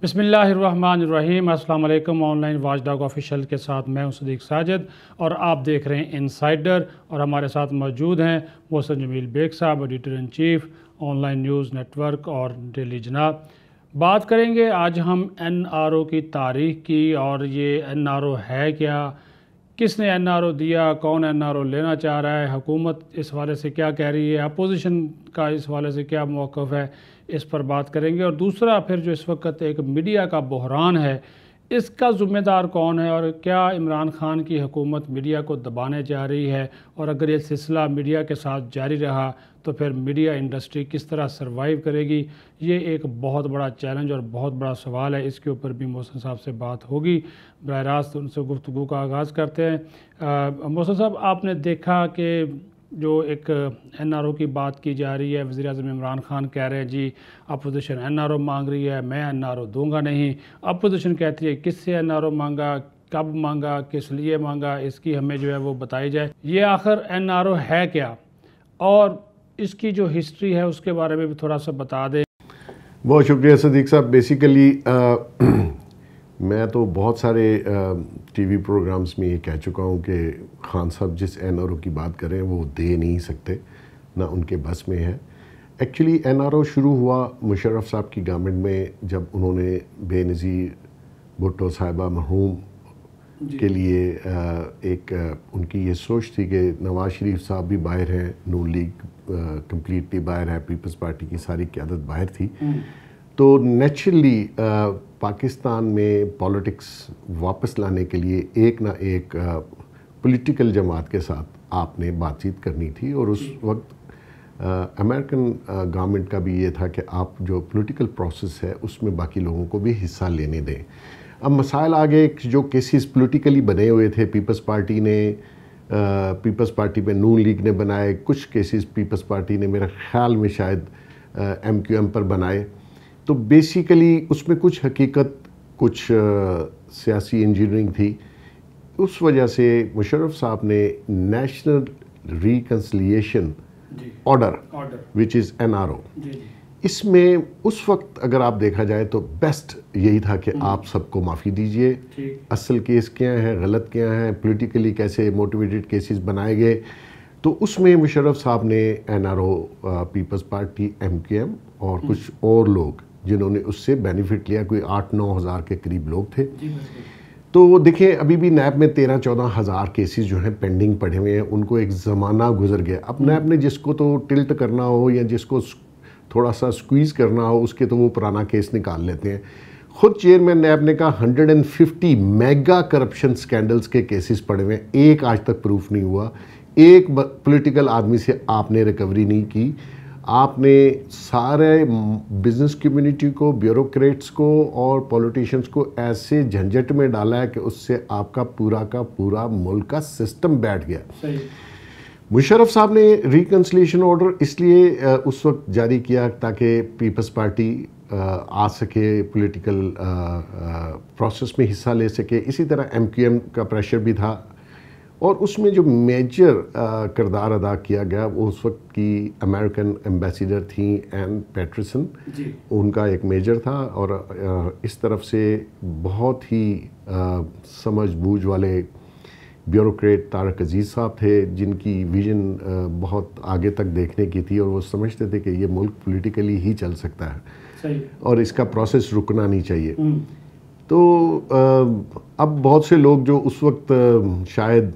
بسم اللہ الرحمن الرحیم۔ السلام علیکم۔ On line watch dog official کے ساتھ میں ہوں صدیق ساجد اور آپ دیکھ رہے ہیں انسائیڈر، اور ہمارے ساتھ موجود ہیں محسن جمیل بیگ صاحب، editor in chief online news network اور ڈیلی جناب۔ بات کریں گے آج ہم این آر او کی تاریخ کی، اور یہ این آر او ہے کیا، کس نے این آر او دیا، کون این آر او لینا چاہ رہا ہے، حکومت اس حوالے سے کیا کہہ رہی ہے، اپوزیشن کا اس حوالے سے کیا موقف ہے، اس پر بات کریں گے۔ اور دوسرا پھر جو اس وقت ایک میڈیا کا بحران ہے، اس کا ذمہ دار کون ہے، اور کیا عمران خان کی حکومت میڈیا کو دبانے جا رہی ہے، اور اگر یہ سلسلہ میڈیا کے ساتھ جاری رہا تو پھر میڈیا انڈسٹری کس طرح سروائیو کرے گی۔ یہ ایک بہت بڑا چیلنج اور بہت بڑا سوال ہے، اس کے اوپر بھی محسن صاحب سے بات ہوگی۔ براہ راست ان سے گفتگو کا آغاز کرتے ہیں۔ محسن صاحب، آپ نے دیکھا کہ جو ایک این آر او کی بات کی جا رہی ہے، وزیر اعظم عمران خان کہہ رہے ہیں جی اپوزیشن این آر او مانگ رہی ہے، میں این آر او دوں گا نہیں۔ اپوزیشن کہتی ہے کس سے این آر او مانگا، کب مانگا، کس لیے مانگا، اس کی ہمیں جو ہے وہ بتائی جائے۔ یہ آخر این آر او ہے کیا، اور اس کی جو ہسٹری ہے اس کے بارے میں بھی تھوڑا سا بتا دیں۔ بہت شکریہ صدیق صاحب۔ بیسیکلی میں تو بہت سارے ٹی وی پروگرامز میں یہ کہہ چکا ہوں کہ خان صاحب جس این آر او کی بات کریں وہ دے نہیں سکتے، نہ ان کے بس میں ہے۔ ایکچولی این آر او شروع ہوا مشرف صاحب کی گورنمنٹ میں، جب انہوں نے بے نظیر بھٹو صاحبہ مرحوم کے لیے ایک ان کی یہ سوچ تھی کہ نواز شریف صاحب بھی باہر ہیں، نون لیگ کمپلیٹلی باہر ہے، پیپلز پارٹی کی ساری قیادت باہر تھی، تو نیچرلی پاکستان میں پولیٹکس واپس لانے کے لیے ایک نہ ایک پولیٹیکل جماعت کے ساتھ آپ نے بات چیت کرنی تھی، اور اس وقت امریکن گورنمنٹ کا بھی یہ تھا کہ آپ جو پولیٹیکل پروسیس ہے اس میں باقی لوگوں کو بھی حصہ لینے دیں۔ اب مسائل آگے جو کیسز پولیٹیکلی بنے ہوئے تھے، پیپلز پارٹی میں نون لیگ نے بنائے، کچھ کیسز پیپلز پارٹی نے میرے خیال میں شاید ایم کیو ایم پر بنائے، تو بیسیکلی اس میں کچھ حقیقت، کچھ سیاسی انجینئرنگ تھی۔ اس وجہ سے مشرف صاحب نے national reconciliation order which is N R O, اس میں اس وقت اگر آپ دیکھا جائے تو بیسٹ یہی تھا کہ آپ سب کو معافی دیجئے، اصل کیس کیا ہیں، غلط کیا ہیں، پولیٹیکلی کیسے موٹیویٹڈ کیسز بنائے گئے۔ تو اس میں مشرف صاحب نے N R O, Peoples Party, M Q M اور کچھ اور لوگ جنہوں نے اس سے بینیفٹ لیا، کوئی 8-9 ہزار کے قریب لوگ تھے۔ تو دیکھیں ابھی بھی نیب میں 13-14 ہزار کیسز جو ہیں پینڈنگ پڑے ہوئے ہیں، ان کو ایک زمانہ گزر گیا۔ اب نیب نے جس کو تو ٹلٹ کرنا ہو یا جس کو تھوڑا سا سکویز کرنا ہو، اس کے تو وہ پرانا کیس نکال لیتے ہیں۔ خود چیئرمین نیب نے کہا 150 میگا کرپشن سکینڈلز کے کیسز پڑے ہوئے ہیں، ایک آج تک پروف نہیں ہوا، ایک پولیٹیکل آدمی سے آپ نے ریکوری نہیں کی۔ آپ نے سارے بزنس کمیونٹی کو، بیوروکریٹس کو اور پولیٹیشنز کو ایسے جھنجٹ میں ڈالا ہے کہ اس سے آپ کا پورا ملک کا سسٹم بیٹھ گیا۔ مشرف صاحب نے ریکنسیلیشن آرڈر اس لیے اس وقت جاری کیا تاکہ پیپلز پارٹی آ سکے، پولیٹیکل پروسیس میں حصہ لے سکے۔ اسی طرح ایم کیو ایم کا پریشر بھی تھا، اور اس میں جو میجر کردار ادا کیا گیا وہ اس وقت کی امریکن ایمبیسیڈر تھیں این پیٹرسن، ان کا ایک میجر تھا، اور اس طرف سے بہت ہی سمجھ بوجھ والے بیوروکریٹ طارق عزیز صاحب تھے، جن کی ویژن بہت آگے تک دیکھنے کی تھی، اور وہ سمجھتے تھے کہ یہ ملک پولیٹیکلی ہی چل سکتا ہے اور اس کا پروسیس رکنا نہیں چاہیے۔ تو اب بہت سے لوگ جو اس وقت شاید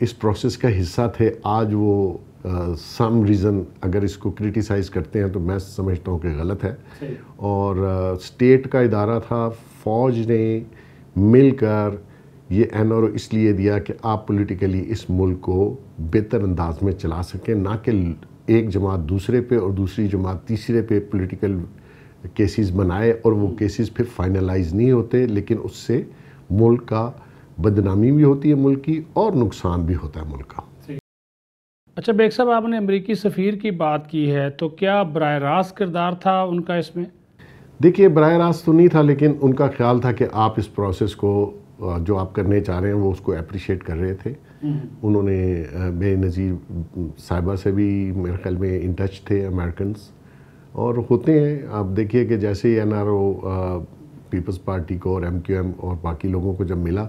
اس پروسیس کا حصہ تھے، آج وہ سم ریزن اگر اس کو کرٹیسائز کرتے ہیں تو میں سمجھتا ہوں کہ غلط ہے۔ اور اسٹیٹ کا ادارہ تھا، فوج نے مل کر یہ این آر او اس لیے دیا کہ آپ پولیٹیکلی اس ملک کو بہتر انداز میں چلا سکیں، نہ کہ ایک جماعت دوسرے پہ اور دوسری جماعت تیسرے پہ پولیٹیکل کیسز بنائے، اور وہ کیسز پھر فائنلائز نہیں ہوتے، لیکن اس سے ملک کا بدنامی بھی ہوتی ہے ملک کی، اور نقصان بھی ہوتا ہے ملک کا۔ اچھا بیگ صاحب، آپ نے امریکی سفیر کی بات کی ہے، تو کیا براہ راست کردار تھا ان کا اس میں؟ دیکھیے براہ راست تو نہیں تھا، لیکن ان کا خیال تھا کہ آپ اس پروسیس کو جو آپ کرنے چاہ رہے ہیں وہ اس کو اپریشیٹ کر رہے تھے۔ انہوں نے بے نظیر صاحبہ سے بھی میرے خیال میں ان ٹچ تھے امریکنز، اور ہوتے ہیں. آپ دیکھیے کہ جیسے ہی NRO پیپلز پارٹی کو اور MQM اور باقی لوگوں کو جب ملا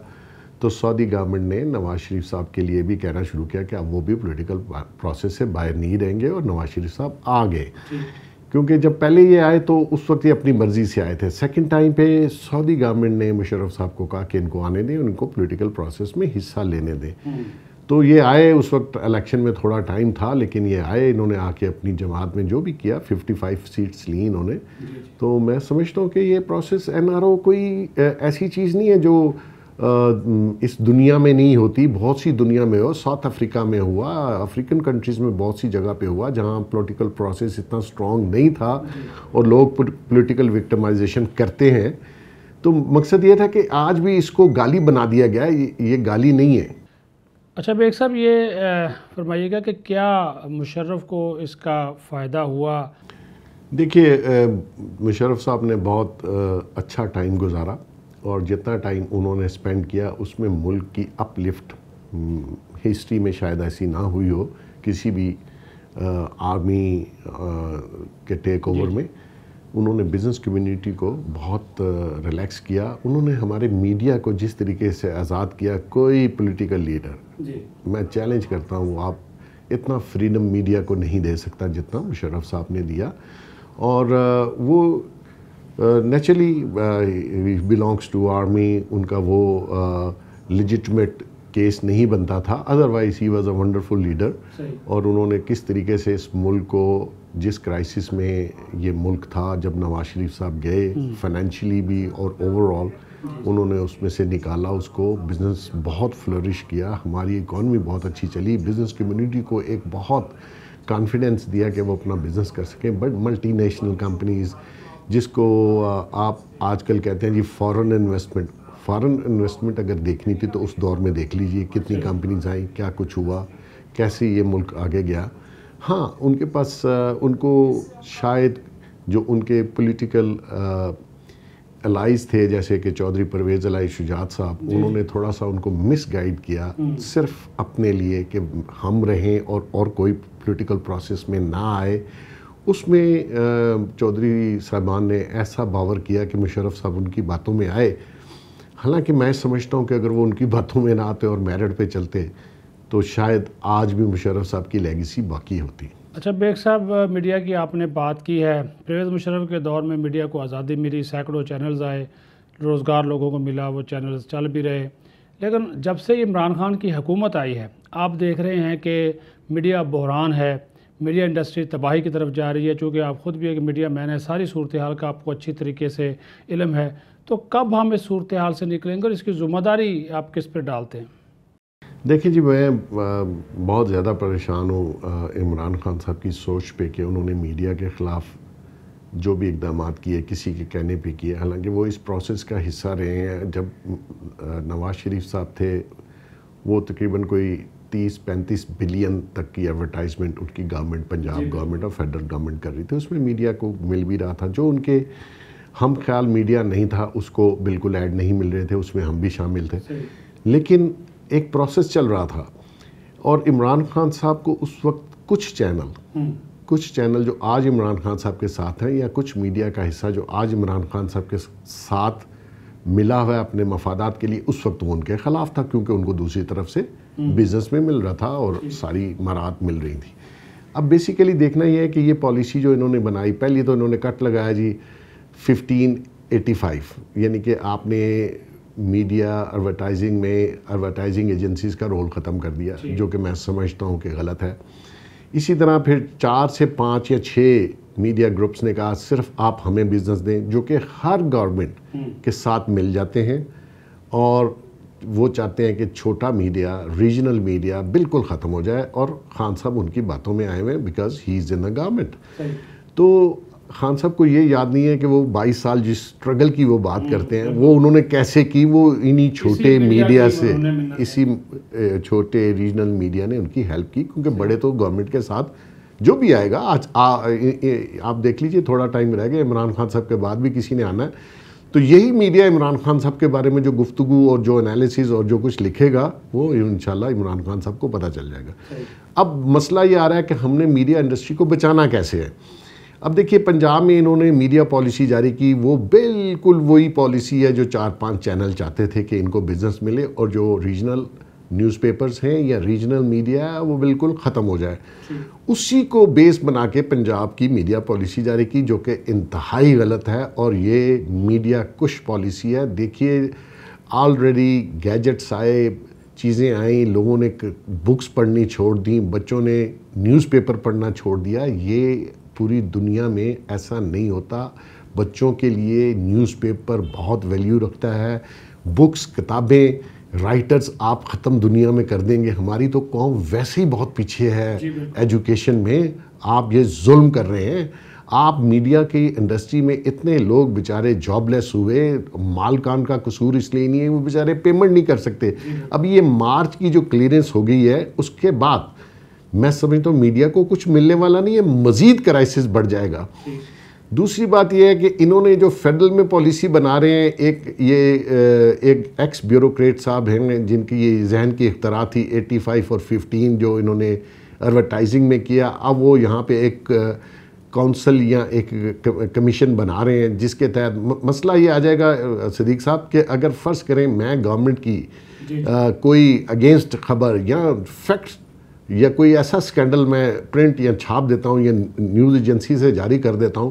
تو سعودی گورنمنٹ نے نواز شریف صاحب کے لیے بھی کہنا شروع کیا کہ اب وہ بھی پولیٹیکل پروسیس سے باہر نہیں رہیں گے, اور نواز شریف صاحب آ گئے. کیونکہ جب پہلے یہ آئے تو اس وقت یہ اپنی مرضی سے آئے تھے. سیکنڈ ٹائم پہ سعودی گورنمنٹ نے مشرف صاحب کو کہا کہ ان کو آنے دیں, ان کو پولیٹیکل پروسیس میں حصہ لینے دیں. تو یہ آئے, اس وقت الیکشن میں تھوڑا ٹائم تھا, لیکن یہ آئے, انہوں نے آ کے اپنی جماعت میں جو بھی کیا 55 سیٹس لی انہوں نے. تو میں سمجھتا ہوں کہ یہ پروسیس NRO کوئی ایسی چیز نہیں ہے جو اس دنیا میں نہیں ہوتی, بہت سی دنیا میں ہو. ساؤتھ افریقہ میں ہوا, افریقن کنٹریز میں بہت سی جگہ پہ ہوا جہاں پولیٹیکل پروسیس اتنا اسٹرانگ نہیں تھا اور لوگ پولیٹیکل وکٹمائزیشن کرتے ہیں. تو مقصد یہ تھا کہ آج بھی اس کو گالی بنا دیا گیا, یہ گالی نہیں ہے. اچھا بیگ صاحب, یہ فرمائیے گا کہ کیا مشرف کو اس کا فائدہ ہوا؟ دیکھیے, مشرف صاحب نے بہت اچھا ٹائم گزارا, اور جتنا ٹائم انہوں نے اسپینڈ کیا اس میں ملک کی اپ لفٹ ہسٹری میں شاید ایسی نہ ہوئی ہو کسی بھی آرمی کے ٹیک اوور میں. انہوں نے بزنس کمیونٹی کو بہت ریلیکس کیا. انہوں نے ہمارے میڈیا کو جس طریقے سے آزاد کیا, کوئی پولیٹیکل لیڈر, میں چیلنج کرتا ہوں, آپ اتنا فریڈم میڈیا کو نہیں دے سکتا جتنا مشرف صاحب نے دیا. اور وہ نیچرلی بلانگس ٹو آرمی, ان کا وہ لیجٹمیٹ کیس نہیں بنتا تھا, otherwise he was a wonderful leader. اور انہوں نے کس طریقے سے اس ملک کو, جس کرائسس میں یہ ملک تھا جب نواز شریف صاحب گئے, فائنینشلی بھی اور اوور آل انہوں نے اس میں سے نکالا اس کو. بزنس بہت فلورش کیا, ہماری اکانومی بہت اچھی چلی, بزنس کمیونٹی کو ایک بہت کانفیڈنس دیا کہ وہ اپنا بزنس کر سکیں. بٹ ملٹی نیشنل کمپنیز, جس کو آپ آج کل کہتے ہیں جی فارن انویسٹمنٹ اگر دیکھنی تھی تو اس دور میں دیکھ لیجئے کتنی کمپنیز آئیں, کیا کچھ ہوا, کیسے یہ ملک آگے گیا. ہاں, ان کے پاس ان کو شاید جو ان کے پولیٹیکل الائز تھے جیسے کہ چودھری پرویز الہی شجاعت صاحب, انہوں نے تھوڑا سا ان کو مس گائیڈ کیا صرف اپنے لیے کہ ہم رہیں اور کوئی پولیٹیکل پروسیس میں نہ آئے. اس میں چودھری صاحبان نے ایسا باور کیا کہ مشرف صاحب ان کی باتوں میں آئے. حالانکہ میں سمجھتا ہوں کہ اگر وہ ان کی باتوں میں نہ آتے اور میرٹ پہ چلتے تو شاید آج بھی مشرف صاحب کی لیگیسی باقی ہوتی. اچھا بیگ صاحب, میڈیا کی آپ نے بات کی ہے. پرویز مشرف کے دور میں میڈیا کو آزادی ملی, سینکڑوں چینلز آئے, روزگار لوگوں کو ملا, وہ چینلز چل بھی رہے. لیکن جب سے عمران خان کی حکومت آئی ہے, آپ دیکھ رہے ہیں کہ میڈیا بحران ہے, میڈیا انڈسٹری تباہی کی طرف جا رہی ہے. چونکہ آپ خود بھی ایک میڈیا مین ہے, ساری صورتحال کا آپ کو اچھی طریقے سے علم ہے. تو کب ہم اس صورتحال سے نکلیں گے اور اس کی ذمہ داری آپ کس پہ ڈالتے ہیں؟ دیکھیں جی, میں بہت زیادہ پریشان ہوں عمران خان صاحب کی سوچ پہ کہ انہوں نے میڈیا کے خلاف جو بھی اقدامات کیے کسی کے کہنے پہ کیے. حالانکہ وہ اس پروسیس کا حصہ رہے ہیں. جب نواز شریف صاحب تھے وہ تقریباً کوئی 30-35 بلین تک کی ایڈورٹائزمنٹ ان کی گورنمنٹ, پنجاب گورنمنٹ اور فیڈرل گورنمنٹ کر رہی تھی. اس میں میڈیا کو مل بھی رہا تھا, جو ان کے ہم خیال میڈیا نہیں تھا اس کو بالکل ایڈ نہیں مل رہے تھے, اس میں ہم بھی شامل تھے. لیکن ایک پروسیس چل رہا تھا, اور عمران خان صاحب کو اس وقت کچھ چینل جو آج عمران خان صاحب کے ساتھ ہیں, یا کچھ میڈیا کا حصہ جو آج عمران خان صاحب کے ساتھ ملا ہوا ہے اپنے مفادات کے لیے, اس وقت وہ ان کے خلاف تھا کیونکہ ان کو دوسری طرف سے بزنس میں مل رہا تھا اور ساری مراحت مل رہی تھی. اب بیسیکلی دیکھنا یہ ہے کہ یہ پالیسی جو انہوں نے بنائی, پہلی تو انہوں نے کٹ لگایا جی 1585, یعنی کہ آپ نے میڈیا ایڈورٹائزنگ میں ایڈورٹائزنگ ایجنسیز کا رول ختم کر دیا, جو کہ میں سمجھتا ہوں کہ غلط ہے. اسی طرح پھر 4 سے 5 یا 6 میڈیا گروپس نے کہا صرف آپ ہمیں بزنس دیں, جو کہ ہر گورنمنٹ کے ساتھ مل جاتے ہیں, اور وہ چاہتے ہیں کہ چھوٹا میڈیا, ریجنل میڈیا بالکل ختم ہو جائے. اور خان صاحب ان کی باتوں میں آئے ہوئے because he is in a government. تو خان صاحب کو یہ یاد نہیں ہے کہ وہ 22 سال جس اسٹرگل کی وہ بات کرتے ہیں وہ انہوں نے کیسے کی. وہ انہی چھوٹے میڈیا سے, اسی چھوٹے ریجنل میڈیا نے ان کی ہیلپ کی, کیونکہ بڑے تو گورنمنٹ کے ساتھ جو بھی آئے گا. آج آپ دیکھ لیجئے, تھوڑا ٹائم رہ گیا, عمران خان صاحب کے بعد بھی کسی نے آنا ہے, تو یہی میڈیا عمران خان صاحب کے بارے میں جو گفتگو اور جو انالیسز اور جو کچھ لکھے گا وہ انشاءاللہ عمران خان صاحب کو پتہ چل جائے گا. اب مسئلہ یہ آ رہا ہے کہ ہم نے میڈیا انڈسٹری کو بچانا کیسے ہے. اب دیکھیے پنجاب میں انہوں نے میڈیا پالیسی جاری کی، وہ بالکل وہی پالیسی ہے جو 4-5 چینل چاہتے تھے کہ ان کو بزنس ملے، اور جو ریجنل نیوز پیپرز ہیں یا ریجنل میڈیا ہے وہ بالکل ختم ہو جائے. اسی کو بیس بنا کے پنجاب کی میڈیا پالیسی جاری کی، جو کہ انتہائی غلط ہے اور یہ میڈیا کش پالیسی ہے. دیکھیے آلریڈی گیجٹس آئے، چیزیں آئیں، لوگوں نے بکس پڑھنی چھوڑ دیں، بچوں نے نیوز پیپر پڑھنا چھوڑ دیا. یہ پوری دنیا میں ایسا نہیں ہوتا. بچوں کے لیے نیوز پیپر بہت ویلیو رکھتا ہے. بکس، کتابیں، رائٹرز آپ ختم دنیا میں کر دیں گے. ہماری تو قوم ویسے ہی بہت پیچھے ہے ایجوکیشن میں. آپ یہ ظلم کر رہے ہیں. آپ میڈیا کی انڈسٹری میں اتنے لوگ بیچارے جاب لیس ہوئے، مالکان کا قصور اس لیے نہیں ہے، وہ بیچارے پیمنٹ نہیں کر سکتے. اب یہ مارچ کی جو کلیئرنس ہو گئی ہے اس کے بعد میں سمجھتا ہوں میڈیا کو کچھ ملنے والا نہیں ہے، مزید کرائسس بڑھ جائے گا. دوسری بات یہ ہے کہ انہوں نے جو فیڈرل میں پالیسی بنا رہے ہیں، ایک ایکس بیوروکریٹ صاحب ہیں جن کی یہ ذہن کی اختراع تھی 85 اور 15 جو انہوں نے ایڈورٹائزنگ میں کیا. اب وہ یہاں پہ ایک کونسل یا ایک کمیشن بنا رہے ہیں جس کے تحت مسئلہ یہ آ جائے گا صدیق صاحب کہ اگر فرض کریں میں گورنمنٹ کی کوئی اگینسٹ خبر یا فیکٹس یا کوئی ایسا سکینڈل میں پرنٹ یا چھاپ دیتا ہوں یا نیوز ایجنسی سے جاری کر دیتا ہوں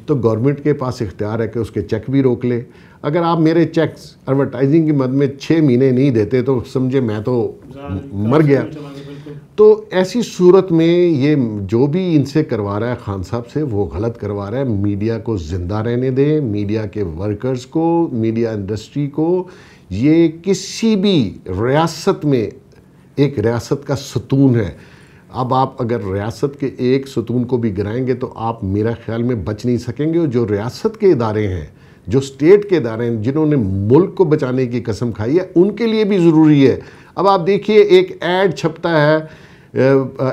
تو گورنمنٹ کے پاس اختیار ہے کہ اس کے چیک بھی روک لے. اگر آپ میرے چیکس ایڈورٹائزنگ کی مد میں 6 مہینے نہیں دیتے تو سمجھے میں تو مر گیا. تو ایسی صورت میں یہ جو بھی ان سے کروا رہا ہے خان صاحب سے وہ غلط کروا رہا ہے. میڈیا کو زندہ رہنے دیں، میڈیا کے ورکرز کو، میڈیا انڈسٹری کو. یہ کسی بھی ریاست میں ایک ریاست کا ستون ہے. اب آپ اگر ریاست کے ایک ستون کو بھی گرائیں گے تو آپ میرا خیال میں بچ نہیں سکیں گے. جو ریاست کے ادارے ہیں، جو اسٹیٹ کے ادارے ہیں، جنہوں نے ملک کو بچانے کی قسم کھائی ہے، ان کے لیے بھی ضروری ہے. اب آپ دیکھیے ایک ایڈ چھپتا ہے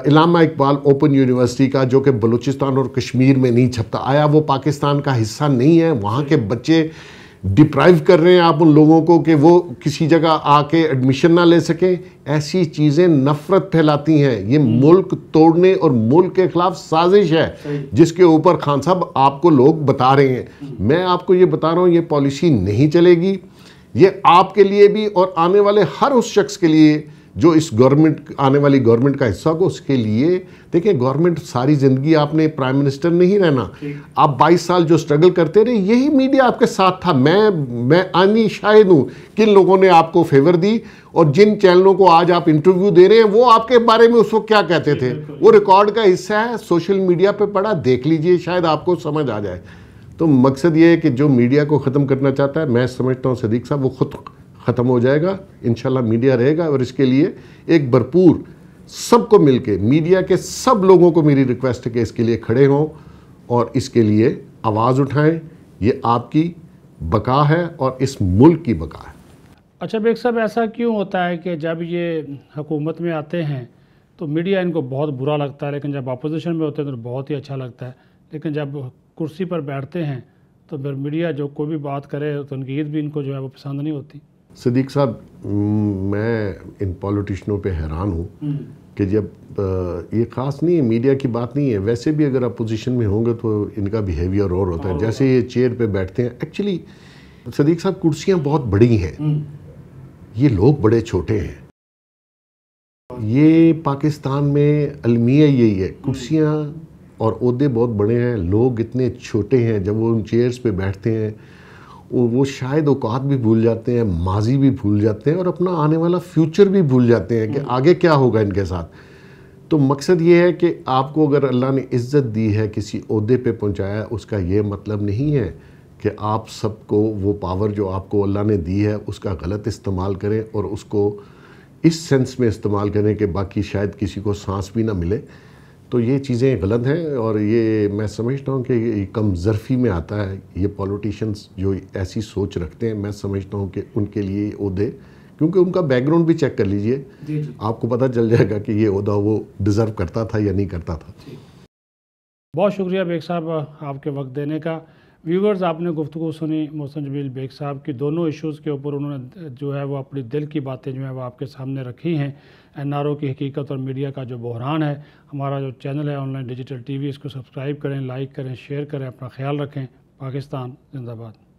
علامہ اقبال اوپن یونیورسٹی کا جو کہ بلوچستان اور کشمیر میں نہیں چھپتا. آیا وہ پاکستان کا حصہ نہیں ہے؟ وہاں کے بچے ڈپرائیو کر رہے ہیں آپ ان لوگوں کو کہ وہ کسی جگہ آ کے ایڈمیشن نہ لے سکیں. ایسی چیزیں نفرت پھیلاتی ہیں. یہ ملک توڑنے اور ملک کے خلاف سازش ہے جس کے اوپر خان صاحب آپ کو لوگ بتا رہے ہیں. میں آپ کو یہ بتا رہا ہوں یہ پالیسی نہیں چلے گی. یہ آپ کے لیے بھی اور آنے والے ہر اس شخص کے لیے جو اس گورنمنٹ آنے والی گورنمنٹ کا حصہ کو اس کے لیے. دیکھیں گورنمنٹ ساری زندگی آپ نے پرائم منسٹر نہیں رہنا. آپ 22 سال جو سٹرگل کرتے رہے یہی میڈیا آپ کے ساتھ تھا. میں آنی شاہد ہوں کن لوگوں نے آپ کو فیور دی اور جن چینلوں کو آج آپ انٹرویو دے رہے ہیں وہ آپ کے بارے میں اس وقت کیا کہتے تھے. وہ ریکارڈ کا حصہ ہے، سوشل میڈیا پہ پڑا، دیکھ لیجئے، شاید آپ کو سمجھ آ جائے. تو مقصد یہ ہے کہ جو میڈیا کو ختم کرنا چاہتا ہے میں سمجھتا ہوں صدیق صاحب وہ خود ختم ہو جائے گا. انشاءاللہ میڈیا رہے گا اور اس کے لیے ایک بھرپور سب کو مل کے میڈیا کے سب لوگوں کو میری ریکویسٹ ہے کہ اس کے لیے کھڑے ہوں اور اس کے لیے آواز اٹھائیں. یہ آپ کی بقا ہے اور اس ملک کی بقا ہے. اچھا بیگ صاحب، ایسا کیوں ہوتا ہے کہ جب یہ حکومت میں آتے ہیں تو میڈیا ان کو بہت برا لگتا ہے، لیکن جب اپوزیشن میں ہوتے ہیں تو بہت ہی اچھا لگتا ہے، لیکن جب کرسی پر بیٹھتے ہیں تو پھر میڈیا جو کوئی بھی بات کرے تنقید بھی ان کو جو ہے وہ پسند نہیں ہوتی؟ صدیق صاحب میں ان پولیٹیشنوں پہ حیران ہوں کہ جب یہ خاص نہیں ہے، میڈیا کی بات نہیں ہے، ویسے بھی اگر اپوزیشن میں ہوں گے تو ان کا بیہیویئر اور ہوتا ہے. جیسے یہ چیئر پہ بیٹھتے ہیں، ایکچولی صدیق صاحب کرسیاں بہت بڑی ہیں، یہ لوگ بڑے چھوٹے ہیں. یہ پاکستان میں المیہ یہی ہے، کرسیاں اور عہدے بہت بڑے ہیں، لوگ اتنے چھوٹے ہیں. جب وہ ان چیئرز پہ بیٹھتے ہیں وہ شاید اوقات بھی بھول جاتے ہیں، ماضی بھی بھول جاتے ہیں اور اپنا آنے والا فیوچر بھی بھول جاتے ہیں کہ آگے کیا ہوگا ان کے ساتھ. تو مقصد یہ ہے کہ آپ کو اگر اللہ نے عزت دی ہے، کسی عہدے پہ پہنچایا، اس کا یہ مطلب نہیں ہے کہ آپ سب کو وہ پاور جو آپ کو اللہ نے دی ہے اس کا غلط استعمال کریں اور اس کو اس سینس میں استعمال کریں کہ باقی شاید کسی کو سانس بھی نہ ملے. تو یہ چیزیں غلط ہیں اور یہ میں سمجھتا ہوں کہ یہ کم ظرفی میں آتا ہے. یہ پولیٹیشنز جو ایسی سوچ رکھتے ہیں میں سمجھتا ہوں کہ ان کے لیے عہدے، کیونکہ ان کا بیک گراؤنڈ بھی چیک کر لیجئے، آپ کو پتہ چل جائے گا کہ یہ عہدہ وہ ڈیزرو کرتا تھا یا نہیں کرتا تھا. بہت شکریہ بیگ صاحب آپ کے وقت دینے کا. ویورز، آپ نے گفتگو سنی محسن جمیل بیگ صاحب کی، دونوں ایشوز کے اوپر انہوں نے جو ہے وہ اپنی دل کی باتیں جو ہیں وہ آپ کے سامنے رکھی ہیں۔ NRO کی حقیقت اور میڈیا کا جو بحران ہے۔ ہمارا جو چینل ہے آن لائن ڈیجیٹل TV، اس کو سبسکرائب کریں، لائک کریں، شیئر کریں، اپنا خیال رکھیں۔ پاکستان زندہ باد۔